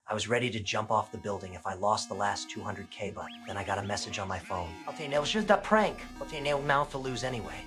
I was ready to jump off the building if I lost the last 200K, but then I got a message on my phone. Okay, now it's just a prank. Okay, now to lose anyway.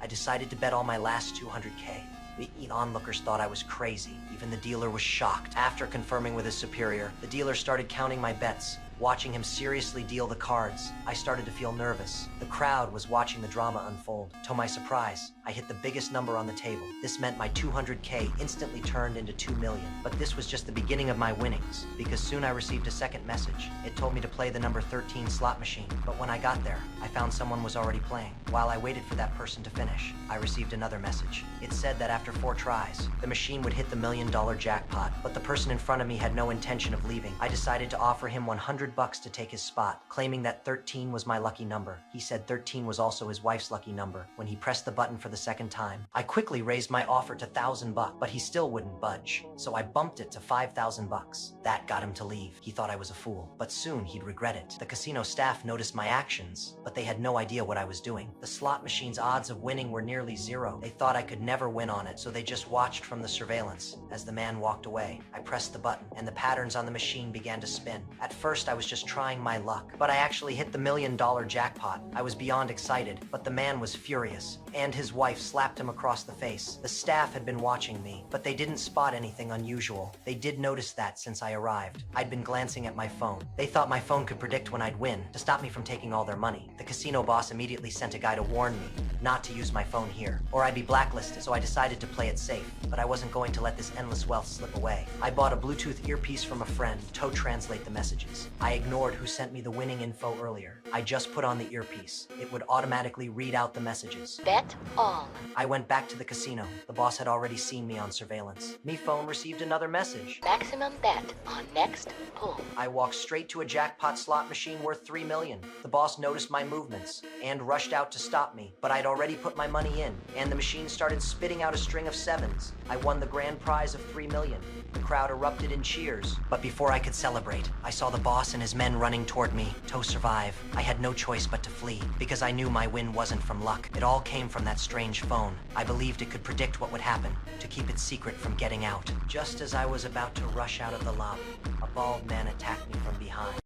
I decided to bet all my last 200K. The onlookers thought I was crazy. Even the dealer was shocked. After confirming with his superior, the dealer started counting my bets. Watching him seriously deal the cards, I started to feel nervous. The crowd was watching the drama unfold. To my surprise, I hit the biggest number on the table. This meant my 200K instantly turned into 2 million. But this was just the beginning of my winnings, because soon I received a second message. It told me to play the number 13 slot machine. But when I got there, I found someone was already playing. While I waited for that person to finish, I received another message. It said that after 4 tries, the machine would hit the $1 million jackpot. But the person in front of me had no intention of leaving. I decided to offer him $100 to take his spot, claiming that 13 was my lucky number. He said 13 was also his wife's lucky number when he pressed the button for the second time. I quickly raised my offer to $1,000, but he still wouldn't budge. So I bumped it to $5,000. That got him to leave. He thought I was a fool, but soon he'd regret it. The casino staff noticed my actions, but they had no idea what I was doing. The slot machine's odds of winning were nearly zero. They thought I could never win on it, so they just watched from the surveillance. As the man walked away, I pressed the button, and the patterns on the machine began to spin. At first, I was just trying my luck, but I actually hit the $1 million jackpot. I was beyond excited, but the man was furious, and his wife slapped him across the face. The staff had been watching me, but they didn't spot anything unusual. They did notice that since I arrived. I'd been glancing at my phone. They thought my phone could predict when I'd win, to stop me from taking all their money. The casino boss immediately sent a guy to warn me not to use my phone here, or I'd be blacklisted, so I decided to play it safe. But I wasn't going to let this endless wealth slip away. I bought a Bluetooth earpiece from a friend to translate the messages. I ignored who sent me the winning info earlier. I just put on the earpiece. It would automatically read out the messages. Bet all. I went back to the casino. The boss had already seen me on surveillance. Me phone received another message. Maximum bet on next pull. I walked straight to a jackpot slot machine worth 3 million. The boss noticed my movements and rushed out to stop me, but I'd already put my money in, and the machine started spitting out a string of sevens. I won the grand prize of 3 million. The crowd erupted in cheers, but before I could celebrate, I saw the boss and his men running toward me. To survive, I had no choice but to flee, because I knew my win wasn't from luck. It all came from that strange phone. I believed it could predict what would happen, to keep it secret from getting out. Just as I was about to rush out of the lobby, a bald man attacked me from behind.